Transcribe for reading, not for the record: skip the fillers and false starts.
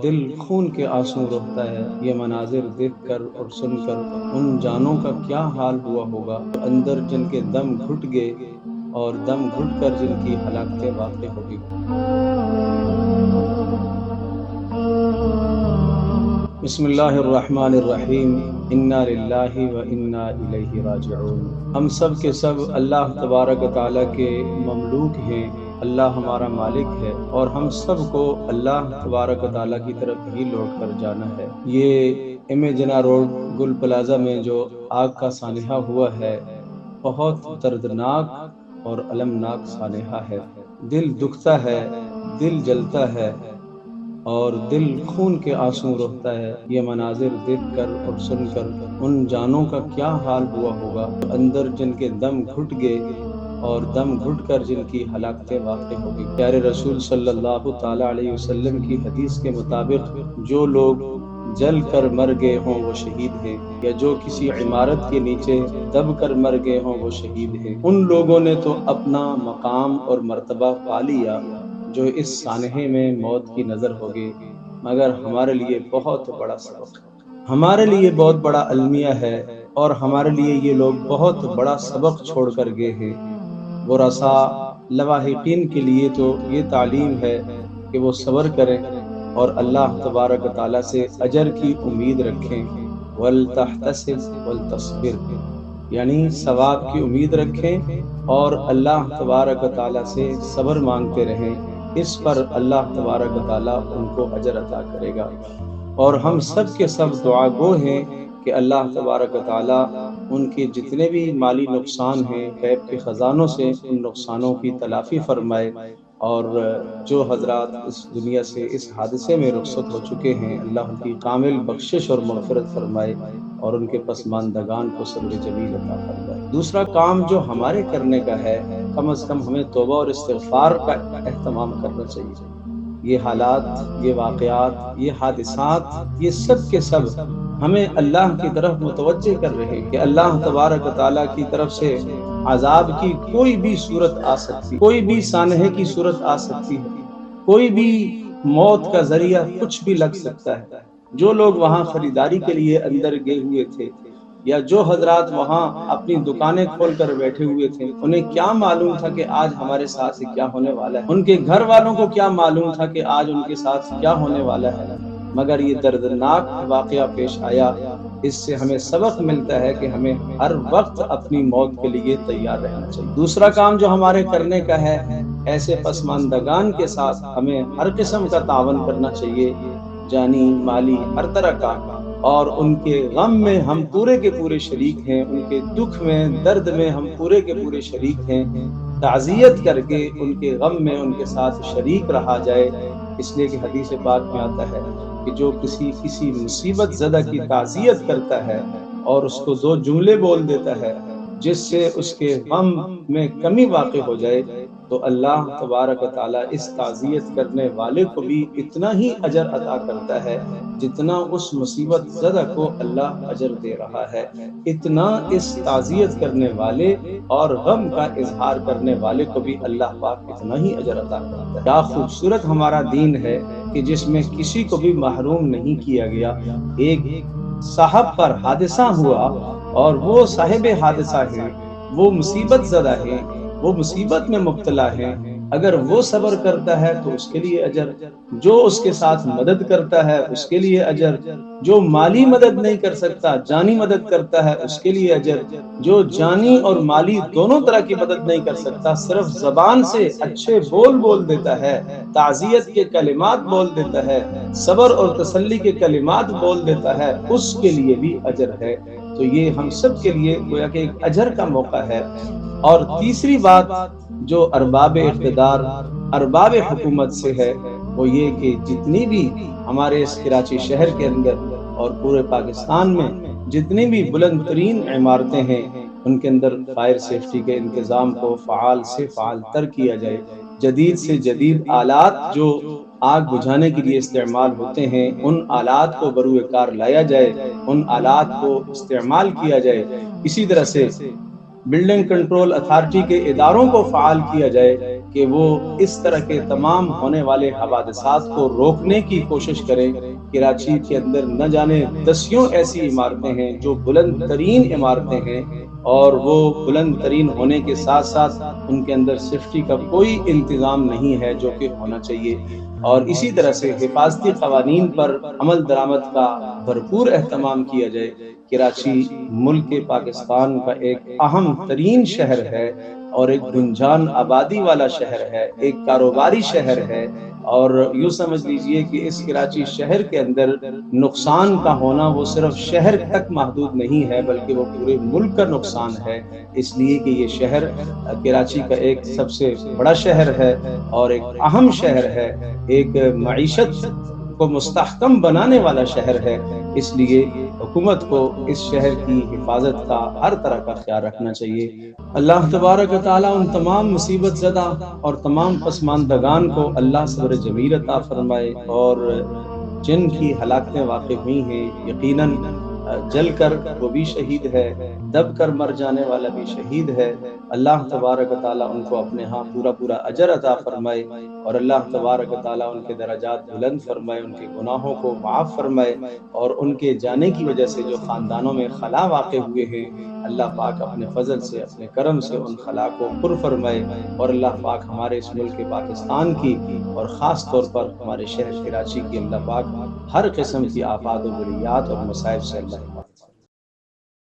دل خون کے آنسو روتا ہے یہ مناظر دیکھ کر اور سن کر، ان جانوں کا کیا حال ہوا ہوگا جو اندر جن کے دم گھٹ گئے اور دم گھٹ کر جن کی ہلاکتیں واقع ہوگی۔ بسم اللہ الرحمن الرحیم، انا للہ و انا الیہ راجعون۔ ہم سب کے سب اللہ تبارک و تعالیٰ کے مملوک ہیں، اللہ ہمارا مالک ہے اور ہم سب کو اللہ تبارک و تعالیٰ کی طرف ہی لوٹ کر جانا ہے۔ یہ جنا روڈ گل پلازا میں جو آگ کا سانحہ ہوا ہے، بہت دردناک اور المناک سانحہ ہے۔ دل دکھتا ہے، دل جلتا ہے اور دل خون کے آنسو روتا ہے یہ مناظر دیکھ کر اور سن کر، ان جانوں کا کیا حال ہوا ہوگا جو اندر جن کے دم گھٹ گئے اور دم گھٹ کر جن کی ہلاکتیں واقع ہوگی۔ پیارے رسول صلی اللہ تعالی علیہ وسلم کی حدیث کے مطابق، جو لوگ جل کر مر گئے ہوں وہ شہید ہیں، یا جو کسی عمارت کے نیچے دب کر مر گئے ہوں وہ شہید ہیں۔ ان لوگوں نے تو اپنا مقام اور مرتبہ پا لیا جو اس سانحے میں موت کی نظر ہوگی، مگر ہمارے لیے بہت بڑا سبق، ہمارے لیے بہت بڑا المیہ ہے، اور ہمارے لیے یہ لوگ بہت بڑا سبق چھوڑ کر گئے ہیں۔ ورثاء لواحقین کے لیے تو یہ تعلیم ہے کہ وہ صبر کریں اور اللہ تبارک و تعالیٰ سے اجر کی امید رکھیں، وَلْتَحْتَسِبْ وَلْتَصْبِرْ، یعنی ثواب کی امید رکھیں اور اللہ تبارک و تعالیٰ سے صبر مانگتے رہیں، اس پر اللہ تبارک و تعالیٰ ان کو اجر عطا کرے گا۔ اور ہم سب کے سب دعا گو ہیں کہ اللہ تبارک و تعالیٰ ان کے جتنے بھی مالی نقصان ہیں غیب کے خزانوں سے ان نقصانوں کی تلافی فرمائے، اور جو حضرات اس دنیا سے اس حادثے میں رخصت ہو چکے ہیں، اللہ ان کی کامل بخشش اور مغفرت فرمائے اور ان کے پسماندگان کو صبر جمیل عطا فرمائے۔ دوسرا کام جو ہمارے کرنے کا ہے، کم از کم ہمیں توبہ اور استغفار کا اہتمام کرنا چاہیے۔ یہ حالات، یہ واقعات، یہ حادثات، یہ سب کے سب ہمیں اللہ کی طرف متوجہ کر رہے ہیں کہ اللہ تبارک و تعالیٰ کی طرف سے عذاب کی کوئی بھی صورت آ سکتی، کوئی بھی سانحے کی صورت آ سکتی ہے، کوئی بھی موت کا ذریعہ کچھ بھی لگ سکتا ہے۔ جو لوگ وہاں خریداری کے لیے اندر گئے ہوئے تھے، یا جو حضرات وہاں اپنی دکانیں کھول کر بیٹھے ہوئے تھے، انہیں کیا معلوم تھا کہ آج ہمارے ساتھ کیا ہونے والا ہے؟ ان کے گھر والوں کو کیا معلوم تھا کہ آج ان کے ساتھ کیا ہونے والا ہے؟ مگر یہ دردناک واقعہ پیش آیا، اس سے ہمیں سبق ملتا ہے کہ ہمیں ہر وقت اپنی موت کے لیے تیار رہنا چاہیے۔ دوسرا کام جو ہمارے کرنے کا ہے، ایسے پسماندگان کے ساتھ ہمیں ہر قسم کا تعاون کرنا چاہیے، جانی مالی ہر طرح کا، اور ان کے غم میں ہم پورے کے پورے شریک ہیں، ان کے دکھ میں درد میں ہم پورے کے پورے شریک ہیں۔ تعزیت کر کے ان کے غم میں ان کے ساتھ شریک رہا جائے، اس لیے کہ حدیث پاک میں آتا ہے کہ جو کسی مصیبت زدہ کی تعزیت کرتا ہے اور اس کو دو جملے بول دیتا ہے جس سے اس کے غم میں کمی واقع ہو جائے، تو اللہ تبارک و تعالیٰ اس تعزیت کرنے والے کو بھی اتنا ہی اجر عطا کرتا ہے جتنا اس مصیبت زدہ کو اللہ اجر دے رہا ہے، اتنا اس تعزیت کرنے والے اور غم کا اظہار کرنے والے کو بھی اللہ پاک اتنا ہی اجر عطا کرتا ہے۔ کیا خوبصورت ہمارا دین ہے کہ جس میں کسی کو بھی محروم نہیں کیا گیا۔ ایک صاحب پر حادثہ ہوا اور وہ صاحب حادثہ ہے، وہ مصیبت زدہ ہے، وہ مصیبت میں مبتلا ہے، اگر وہ صبر کرتا ہے تو اس کے لیے اجر، جو اس کے ساتھ مدد کرتا ہے اس کے لیے اجر، جو مالی مدد نہیں کر سکتا جانی مدد کرتا ہے اس کے لیے اجر، جو جانی اور مالی دونوں طرح کی مدد نہیں کر سکتا، صرف زبان سے اچھے بول دیتا ہے، تعزیت کے کلمات بول دیتا ہے، صبر اور تسلی کے کلمات بول دیتا ہے، اس کے لیے بھی اجر ہے۔ تو یہ ہم سب کے لیے گویا کہ ایک اجر کا موقع ہے۔ اور تیسری بات جو ارباب اقتدار، ارباب حکومت سے ہے، وہ یہ کہ جتنی بھی ہمارے اس کراچی شہر کے اندر اور پورے پاکستان میں جتنی بھی بلند ترین عمارتیں ہیں، ان کے اندر فائر سیفٹی کے انتظام کو فعال سے فعال تر کیا جائے، جدید سے جدید آلات جو آگ بجھانے کے لیے استعمال ہوتے ہیں ان آلات کو بروئے کار لایا جائے، ان آلات کو استعمال کیا جائے۔ اسی طرح سے بلڈنگ کنٹرول اتھارٹی کے اداروں کو فعال کیا جائے کہ وہ اس طرح کے تمام ہونے والے حوادثات کو روکنے کی کوشش کریں۔ کراچی کے اندر نہ جانے دسیوں ایسی عمارتیں ہیں جو بلند ترین عمارتیں ہیں، اور وہ بلند ترین ہونے کے ساتھ ساتھ ان کے اندر سیفٹی کا کوئی انتظام نہیں ہے جو کہ ہونا چاہیے۔ اور اسی طرح سے حفاظتی قوانین پر عمل درآمد کا بھرپور اہتمام کیا جائے۔ کراچی ملک پاکستان کا ایک اہم ترین شہر ہے اور ایک گنجان آبادی والا شہر ہے، ایک کاروباری شہر ہے، اور یوں سمجھ لیجئے کہ اس کراچی شہر کے اندر نقصان کا ہونا وہ صرف شہر تک محدود نہیں ہے بلکہ وہ پورے ملک کا نقصان ہے، اس لیے کہ یہ شہر کراچی کا ایک سب سے بڑا شہر ہے اور ایک اہم شہر ہے، ایک معیشت کو مستحکم بنانے والا شہر ہے۔ اس لیے حکومت کو اس شہر کی حفاظت کا ہر طرح کا خیال رکھنا چاہیے۔ اللہ تبارک و تعالیٰ ان تمام مصیبت زدہ اور تمام پسماندگان کو اللہ صبر جمیل عطا فرمائے، اور جن کی ہلاکتیں واقع ہوئی ہیں یقیناً جل کر وہ بھی شہید ہے، دب کر مر جانے والا بھی شہید ہے، اللہ تبارک و تعالیٰ ان کو اپنے ہاں پورا پورا اجر عطا فرمائے، اور اللہ تبارک و تعالیٰ ان کے درجات بلند فرمائے، ان کے گناہوں کو معاف فرمائے، اور ان کے جانے کی وجہ سے جو خاندانوں میں خلا واقع ہوئے ہیں اللہ پاک اپنے فضل سے اپنے کرم سے ان خلا کو پر فرمائے، اور اللہ پاک ہمارے اس ملک پاکستان کی اور خاص طور پر ہمارے شہر کراچی کی اللہ پاک ہر قسم کی آفات و بلیات اور مصائب سے اللہ